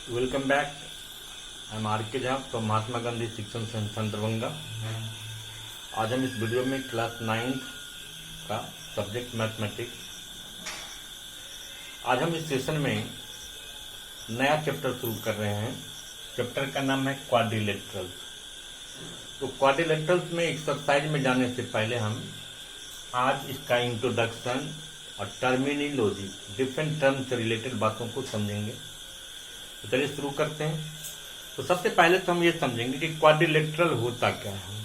Welcome back. I am R K Jha from Mahatma Gandhi शिक्षण संस्थान दरभंगा। आज हम इस वीडियो में क्लास 9 का सब्जेक्ट मैथमेटिक्स, आज हम इस सेशन में नया चैप्टर शुरू कर रहे हैं। चैप्टर का नाम है क्वाड्रिलेटरल्स। तो क्वाड्रिलेटरल्स में एक्सरसाइज में जाने से पहले हम आज इसका इंट्रोडक्शन और टर्मिनोलॉजी, डिफरेंट टर्म से रिलेटेड बातों को समझेंगे। तो चलिए शुरू करते हैं। तो सबसे पहले तो हम ये समझेंगे कि क्वाड्रिलेटरल होता क्या है।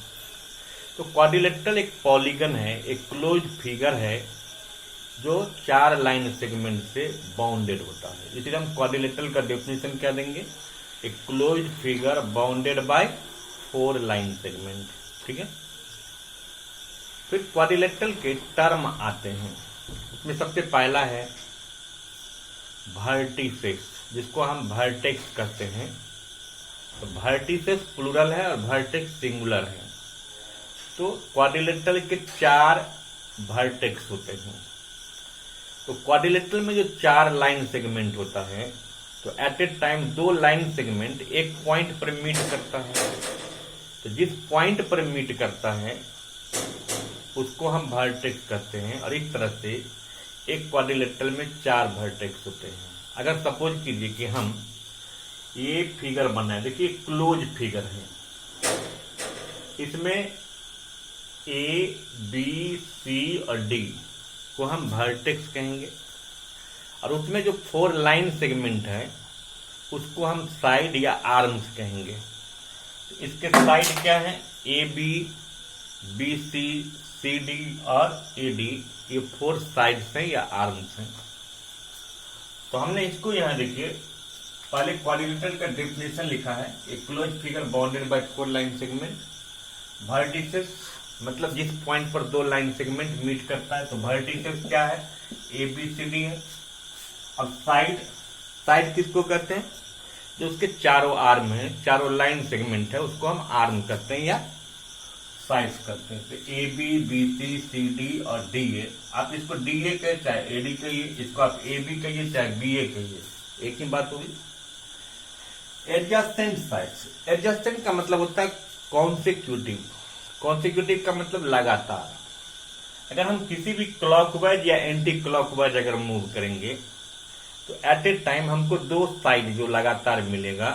तो क्वाड्रिलेटरल एक पॉलीगन है, एक क्लोज फिगर है जो 4 लाइन सेगमेंट से बाउंडेड होता है। इसलिए हम क्वाड्रिलेटरल का डेफिनेशन क्या देंगे, एक close figure bounded by 4 line segment. ठीक है। फिर क्वाड्रिलेटरल के टर्म आते हैं। इसमें सबसे पहला है वर्टिसेस, जिसको हम वर्टेक्स कहते हैं। तो वर्टिसेस प्लूरल है और वर्टेक्स सिंगुलर है। तो क्वाड्रिलेटरल के 4 वर्टेक्स होते हैं। तो क्वाड्रिलेटरल में जो 4 लाइन सेगमेंट होता है, तो at a time 2 line segment एक पॉइंट पर मीट करता है। तो जिस पॉइंट पर मीट करता है उसको हम वर्टेक्स कहते हैं। और इस तरह से एक क्वाड्रिलेटरल में 4 वर्टेक्स होते हैं। अगर सपोज कीजिए कि हम ये फिगर बनाए, देखिए क्लोज फिगर है, इसमें ए बी सी और डी को हम वर्टेक्स कहेंगे। और उसमें जो 4 लाइन सेगमेंट है उसको हम साइड या आर्म्स कहेंगे। तो इसके साइड क्या है, A B, B C, C D और ए डी, ये 4 साइड्स हैं या आर्म्स हैं। तो हमने इसको यहां देखिए पहले क्वाड्रिलेटरल का डेफिनेशन लिखा है, एक close figure bounded by 4 line segment. Vertices मतलब जिस पॉइंट पर 2 लाइन सेगमेंट मीट करता है। तो वर्टिसेस क्या है, ए बी सी डी है। अब साइड किसको कहते हैं, जो उसके चारों आर्म है, चारों लाइन सेगमेंट है, उसको हम आर्म कहते हैं या साइड्स करते हैं। तो A B, B C, C D और डी ए, आप इसको डी ए कहे चाहे ए डी कहिए, इसको आप ए बी कहिए चाहे बी ए कहिए, एक ही बात होगी। एडजेसेंट साइड्स, एडजेसेंट का मतलब होता है कॉन्सेक्यूटिव। कॉन्सेक्यूटिव का मतलब लगातार। अगर हम किसी भी क्लॉकवाइज या एंटी क्लॉकवाइज अगर मूव करेंगे तो एट ए टाइम हमको 2 साइड जो लगातार मिलेगा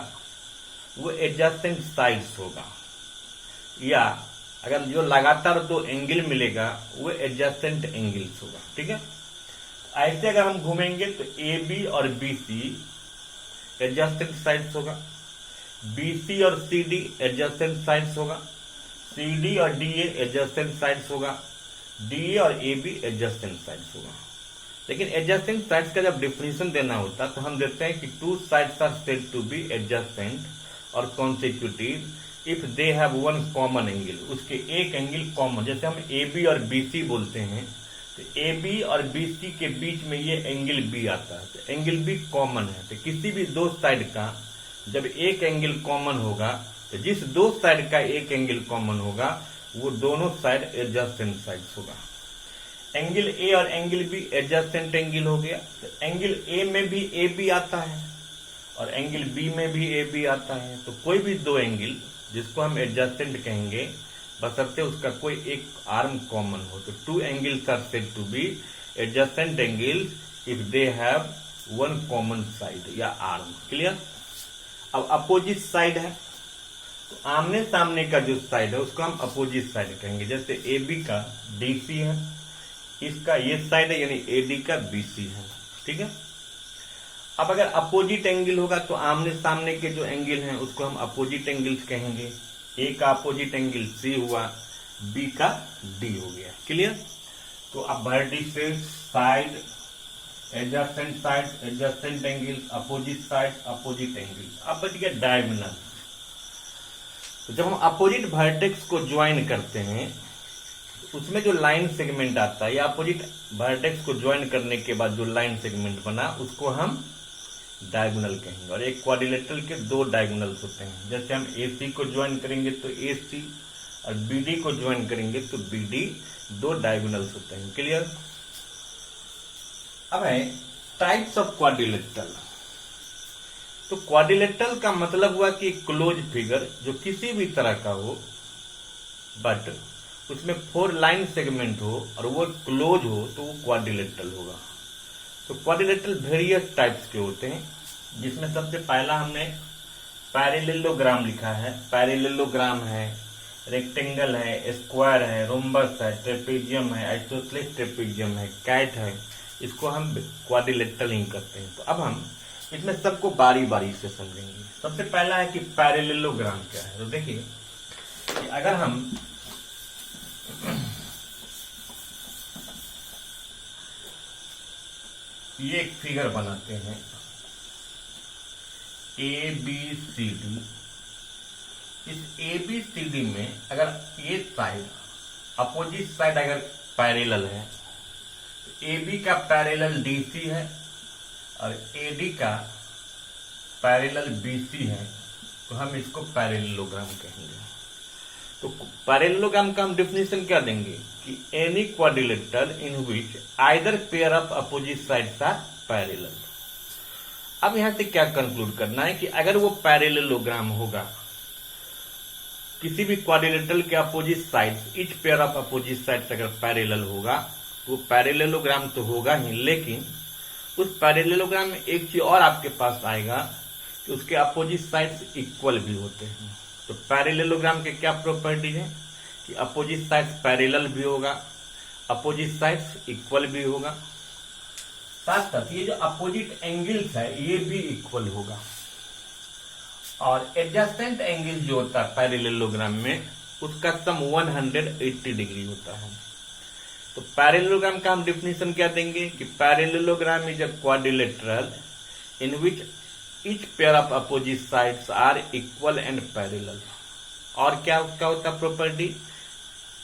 वो एडजेसेंट साइड्स होगा। या अगर जो लगातार 2 एंगल मिलेगा वो एडजेसेंट एंगल्स होगा। ठीक है। ऐसे अगर हम घूमेंगे तो ए बी और बी सी एडजेसेंट साइड्स होगा, बी सी और सी डी एडजेसेंट साइड्स होगा, सी डी और डी ए एडजेसेंट साइड्स होगा, डी ए और ए बी एडजेसेंट साइड्स होगा। लेकिन एडजेसेंट साइड्स का जब डिफिनेशन देना होता तो हम देते हैं कि 2 sides are said to be adjacent और consecutive if they have 1 common angle. उसके एक एंगल कॉमन, जैसे हम ए बी और बी सी बोलते हैं तो ए बी और बी सी के बीच में ये एंगल बी आता है, तो एंगल बी कॉमन है। तो किसी भी 2 साइड का जब एक एंगल कॉमन होगा, तो जिस 2 साइड का एक एंगल कॉमन होगा वो दोनों साइड एडजेसेंट साइड्स होगा। एंगल ए और एंगल बी एडजेसेंट एंगल हो गया। तो एंगल ए में भी ए बी आता है और एंगल बी में भी ए बी आता है। तो कोई भी 2 एंगल जिसको हम एडजेसेंट कहेंगे बशर्ते उसका कोई एक आर्म कॉमन हो। तो 2 angles are said to be adjacent angles if they have 1 common side या आर्म। क्लियर। अब अपोजिट साइड है, तो आमने सामने का जो साइड है उसको हम अपोजिट साइड कहेंगे। जैसे ए बी का डी सी है, इसका ये साइड है यानी ए डी का बी सी है। ठीक है। अब अगर अपोजिट एंगल होगा तो आमने सामने के जो एंगल हैं उसको हम अपोजिट एंगल्स कहेंगे। ए का अपोजिट एंगल सी हुआ, बी का डी हो गया। क्लियर। तो अब vertices, side, adjacent side, adjacent angles, opposite side, opposite angles. अब बच गया डायगोनल। तो जब हम अपोजिट वर्टेक्स को ज्वाइन करते हैं उसमें जो लाइन सेगमेंट आता है या अपोजिट वर्टेक्स को ज्वाइन करने के बाद जो लाइन सेगमेंट बना उसको हम डायगोनल कहेंगे। और एक क्वाड्रिलेटरल के 2 डायगोनल्स होते हैं। जैसे हम ए सी को ज्वाइन करेंगे तो ए सी और बी डी को ज्वाइन करेंगे तो बी डी, 2 डायगोनल्स होते हैं। क्लियर। अब है टाइप्स ऑफ क्वाड्रिलेटरल। तो तो क्वाड्रिलेटरल का मतलब हुआ कि क्लोज फिगर जो किसी भी तरह का हो बट उसमें 4 लाइन सेगमेंट हो और वो क्लोज हो तो वो क्वाड्रिलेटरल होगा। तो क्वाड्रिलेटरल वेरियस टाइप्स के होते हैं, जिसमें सबसे पहला हमने पैरेललोग्राम लिखा है। पैरेललोग्राम है, रेक्टेंगल है, स्क्वायर है, रोम्बस है, ट्रेपेजियम है, आइसोसेलेस ट्रेपेजियम है, कैट है, इसको हम क्वाड्रिलेटरल ही करते हैं। तो अब हम इसमें सबको बारी बारी से समझेंगे। सबसे पहला है कि पैरेललोग्राम क्या है। तो देखिए कि अगर हम ये एक फिगर बनाते हैं ABCD, इस ABCD में अगर ये साइड अपोजिट साइड अगर पैरेलल है, AB का पैरेलल DC है और AD का पैरेलल BC है, तो हम इसको पैरेललोग्राम कहेंगे। तो पैरेललोग्राम का हम डेफिनेशन क्या देंगे कि any quadrilateral in which either pair of opposite sides are parallel. अब यहां से क्या कंक्लूड करना है कि अगर वो पैरेललोग्राम होगा, किसी भी क्वाड्रिलेटरल के opposite sides, each pair of opposite sides अगर पैरेलल होगा तो पैरेललोग्राम तो होगा ही, लेकिन उस पैरेललोग्राम में एक चीज और आपके पास आएगा कि उसके अपोजिट साइड्स इक्वल भी होते हैं। तो पैरेललोग्राम के क्या प्रॉपर्टीज है कि अपोजिट साइड्स पैरेलल भी होगा, अपोजिट साइड्स इक्वल भी होगा, साथ साथ ये जो अपोजिट एंगल्स है ये भी इक्वल होगा, और एडजस्टेंट एंगल जो होता है पैरेललोग्राम में उसका सम 180 डिग्री होता है। तो पैरेललोग्राम का हम डेफिनेशन क्या देंगे कि parallelogram is a quadrilateral in which each pair of opposite sides are equal and parallel. और क्या उसका होता है प्रॉपर्टी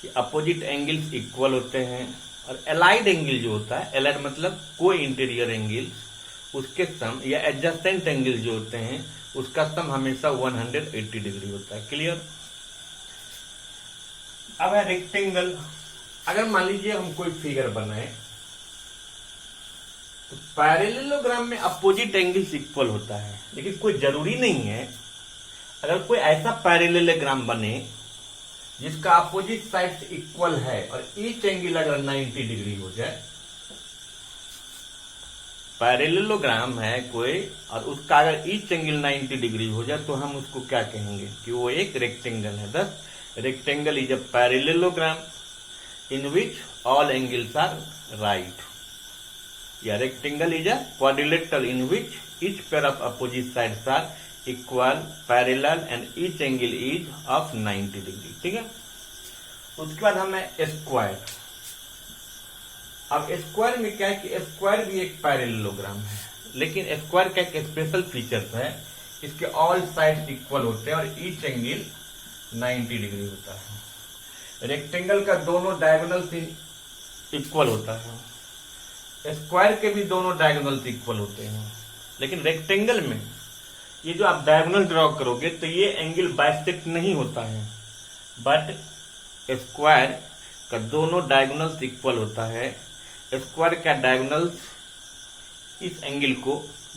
कि अपोजिट एंगल्स इक्वल होते हैं, और एलाइड एंगल जो होता है, एलाइड मतलब कोई इंटीरियर एंगल्स, उसके सम या एडजस्टेंट एंगल जो होते हैं उसका सम हमेशा 180 डिग्री होता है। क्लियर। अब है रेक्टेंगल। अगर मान लीजिए हम कोई फिगर बनाए तो पैरेललोग्राम में अपोजिट एंगल्स इक्वल होता है, लेकिन कोई जरूरी नहीं है। अगर कोई ऐसा पैरेललोग्राम बने जिसका अपोजिट साइड्स इक्वल है और ईच एंगल अगर 90 डिग्री हो जाए, पैरेललोग्राम है कोई और उसका अगर ईच एंगल 90 डिग्री हो जाए तो हम उसको क्या कहेंगे कि वो एक रेक्टेंगल है। This rectangle is a parallelogram in which all angles are right, या rectangle is a quadrilateral in which each pair of opposite sides are equal parallel and each angle is of 90 degree. ठीक है। उसके बाद हमें square. अब square में क्या है कि स्क्वायर भी एक पैरेललोग्राम है, लेकिन स्क्वायर का एक स्पेशल फीचर्स है, इसके ऑल साइड्स इक्वल होते हैं और ईच एंगल 90 डिग्री होता है। रेक्टेंगल का दोनों डायगोनल्स इक्वल होता है, स्क्वायर के भी दोनों डायगोनल्स इक्वल होते हैं, लेकिन रेक्टेंगल में ये जो आप डायगोनल ड्रॉ करोगे तो ये एंगल बाइसेक्ट नहीं होता है, बट स्क्वायर का दोनों डायगोनल्स इक्वल होता है। स्क्वायर का डायगोनल्स इस एंगल को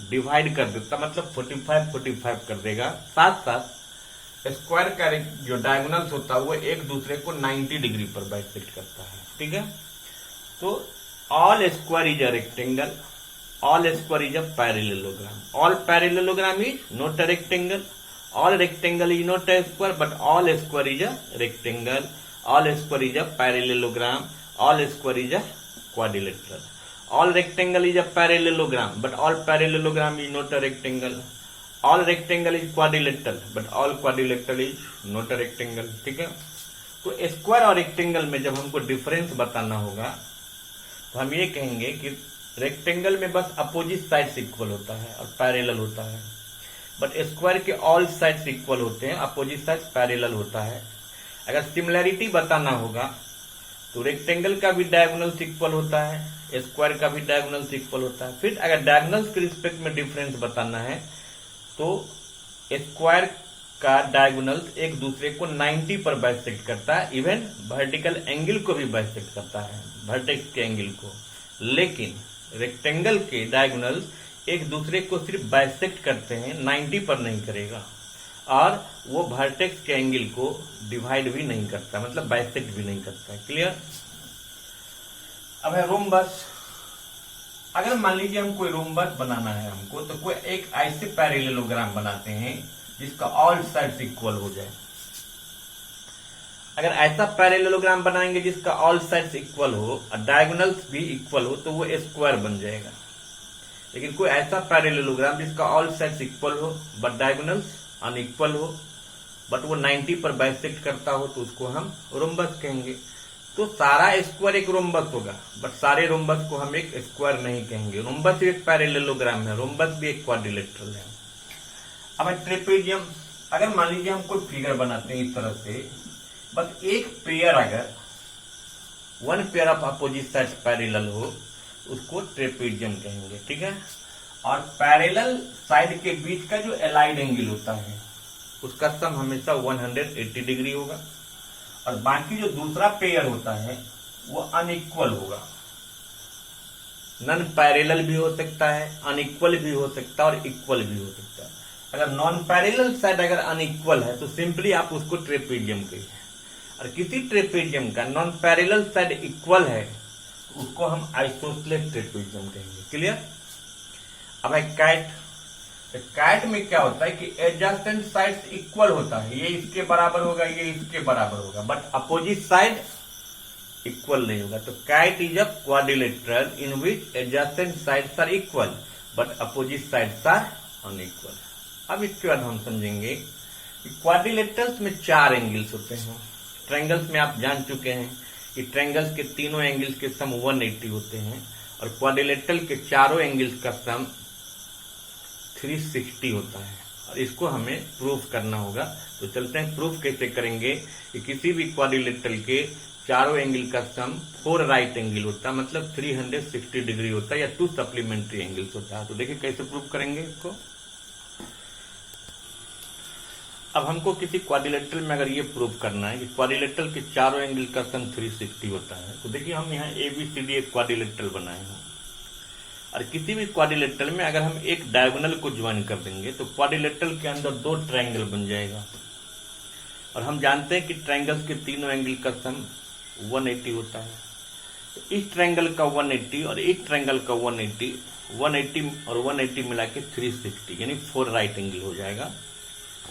डिवाइड कर देता, मतलब 45 कर देगा। साथ साथ स्क्वायर का जो डायगोनल्स होता है वो एक दूसरे को 90 डिग्री पर बाइसेक्ट करता है। ठीक है। तो all square is a rectangle, all square is a parallelogram, all parallelogram is not a rectangle, all rectangle is not a square, but all square is a rectangle, all square is a parallelogram, all square is a quadrilateral, all rectangle is a parallelogram, but all parallelogram is not a rectangle, all rectangle is quadrilateral, but all quadrilateral is not a rectangle। ठीक है। तो square और rectangle में जब हमको difference बताना होगा तो हम ये कहेंगे कि रेक्टेंगल में बस अपोजिट साइड्स इक्वल होता है और पैरेलल होता है, बट स्क्वायर के ऑल साइड्स इक्वल होते हैं, अपोजिट साइड्स पैरेलल होता है। अगर सिमिलैरिटी बताना होगा तो रेक्टेंगल का भी डायगोनल्स इक्वल होता है, स्क्वायर का भी डायगोनल्स इक्वल होता है। फिर अगर डायगोनल्स के रिस्पेक्ट में डिफरेंस बताना है तो स्क्वायर का डायगोनल्स एक दूसरे को 90 पर बाइसेक्ट करता है, इवन वर्टिकल एंगल को भी बाइसेक्ट करता है, वर्टेक्स के एंगल को। लेकिन रेक्टेंगल के डायगोनल्स एक दूसरे को सिर्फ बाइसेक्ट करते हैं, 90 पर नहीं करेगा, और वो वर्टेक्स के एंगल को डिवाइड भी नहीं करता, मतलब बाइसेक्ट भी नहीं करता। क्लियर? अब है रोम्बस। अगर मान लीजिए हम कोई रोम्बस बनाना है हमको, तो कोई एक ऐसे पैरेललोग्राम बनाते हैं जिसका ऑल साइड्स इक्वल हो जाए। अगर ऐसा पैरेललोग्राम बनाएंगे जिसका ऑल साइड्स इक्वल हो और डायगोनल्स भी इक्वल हो, तो वो स्क्वायर बन जाएगा। लेकिन कोई ऐसा पैरेललोग्राम जिसका ऑल साइड्स इक्वल हो बट डायगोनल्स अनइक्वल हो, बट वो 90 पर बाइसेक्ट करता हो, तो उसको हम रोम्बस कहेंगे। तो सारा स्क्वायर एक रोम्बस होगा, बट सारे रोम्बस को हम एक स्क्वायर नहीं कहेंगे। रोम्बस भी एक पैरेललोग्राम है, रोम्बस भी एक क्वाड्रिलेटरल है। अब ट्रेपेजियम। अगर मान लीजिए हम कोई फिगर बनाते हैं इस तरह से, बस एक पेयर, अगर one pair of opposite sides parallel हो, उसको ट्रेपेजियम कहेंगे। ठीक है? और पैरेलल साइड के बीच का जो एलाइड एंगल होता है उसका सम हमेशा 180 डिग्री होगा, और बाकी जो दूसरा पेयर होता है वो अनइक्वल होगा। नॉन पैरेलल भी हो सकता है, अनइक्वल भी हो सकता है, और इक्वल भी हो सकता है। अगर नॉन पैरेलल साइड अगर अनइक्वल है तो सिंपली आप उसको ट्रेपेजियम कहिए, और किसी ट्रेपेजियम का नॉन पैरेलल साइड इक्वल है तो उसको हम आइसोसेलेस ट्रेपेजियम कहेंगे। क्लियर? अब है काइट। काइट में क्या होता है कि एडजेसेंट साइड्स इक्वल होता है, ये इसके बराबर होगा, ये इसके बराबर होगा, बट अपोजिट साइड इक्वल नहीं होगा। तो kite is a quadrilateral in which adjacent sides are equal but opposite sides are unequal. अब इसके बाद हम समझेंगे कि क्वाड्रिलेटरल्स में 4 एंगल्स होते हैं। ट्रायंगल्स में आप जान चुके हैं कि ट्रायंगल्स के तीनों एंगल्स के सम 180 होते हैं, और क्वाड्रिलेटरल के चारों एंगल्स का सम 360 होता है, और इसको हमें प्रूफ करना होगा। तो चलते हैं, प्रूफ कैसे करेंगे कि किसी भी क्वाड्रिलेटरल के चारों एंगल का सम 4 राइट एंगल होता है, मतलब 360 डिग्री होता है, या 2 सप्लीमेंट्री एंगल्स होता है। तो देखिए कैसे प्रूफ करेंगे इसको। अब हमको किसी क्वाड्रिलेटरल में अगर ये प्रूफ करना है कि क्वाड्रिलेटरल के चारों एंगल का सम 360 होता है, तो देखिए हम यहाँ ABCD एक क्वाड्रिलेटरल बनाए हैं, और किसी भी क्वाड्रिलेटरल में अगर हम एक डायगोनल को ज्वाइन कर देंगे तो क्वाड्रिलेटरल के अंदर 2 ट्रायंगल बन जाएगा। और हम जानते हैं कि ट्रायंगल्स के तीनों एंगल का सम 180 होता है। तो इस ट्रायंगल का 180 और एक ट्रायंगल का 180 और 180 मिला के 360, यानी 4 राइट एंगल हो जाएगा।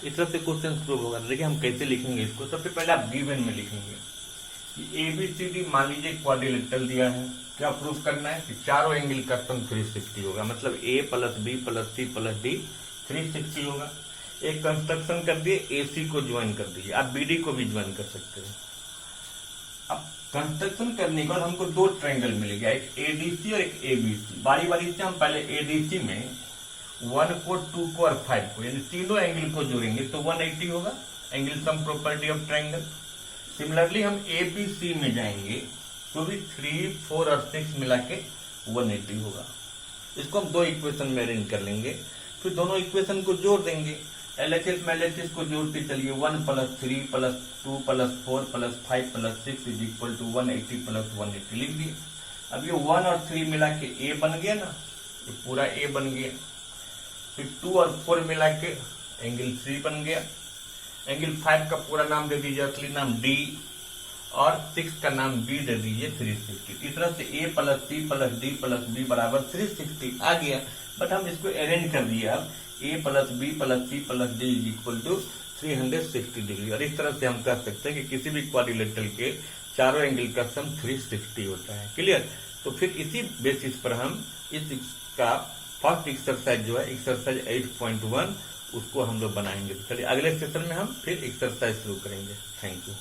इस तरह से क्वेश्चन प्रूव होगा। देखिए हम कैसे लिखेंगे इसको। सबसे पहले आप गिवन में लिखेंगे कि ABCD मान लीजिए क्वाड्रिलेटरल दिया है, क्या प्रूफ करना है कि चारों एंगल का सम 360 होगा, मतलब A + B + C + D 360 होगा। एक कंस्ट्रक्शन कर दिए, AC को ज्वाइन कर दीजिए, आप BD को भी ज्वाइन कर सकते हैं। अब कंस्ट्रक्शन करने के बाद हमको 2 ट्रायंगल मिलेगा, एक ADC और एक ABC। बारी बारी से हम पहले ADC में 1 को 2 को और 5 को, यानी तीनों एंगल को जोड़ेंगे तो 180 होगा, angle sum property of triangle. Similarly हम ABC में जाएंगे तो भी 3, 4 और 6 मिला के 180 होगा। इसको हम 2 इक्वेशन में अरेंज कर लेंगे, फिर दोनों इक्वेशन को जोड़ देंगे। LHS में LHS को जोड़ते चलिए, 1 + 3 + 2 + 4 + 5 + 6 = 180 + 180 लिख दिए। अब ये 1 और 3 मिला के A बन गया ना, ये पूरा A बन गया। फिर 2 और 4 मिला के एंगल 3 बन गया। एंगल 5 का पूरा नाम दे दीजिए, असली नाम D, और 6 का नाम B दे दीजिए 360। इस तरह से A + C + D + B = 360 आ गया। बट हम इसको अरेंज कर दिए अब A + B + C + D = 360 degree. और इस तरह से हम कह सकते हैं कि किसी भी क्वाड्रिलेटरल के चारों एंगल का सम 360 होता है। क्लियर? तो फिर इसी बेसिस पर हम इसका फर्स्ट एक्सरसाइज जो है एक्सरसाइज 8.1 उसको हम लोग बनाएंगे। तो चलिए अगले सेशन में हम फिर एक्सरसाइज शुरू करेंगे। Thank you.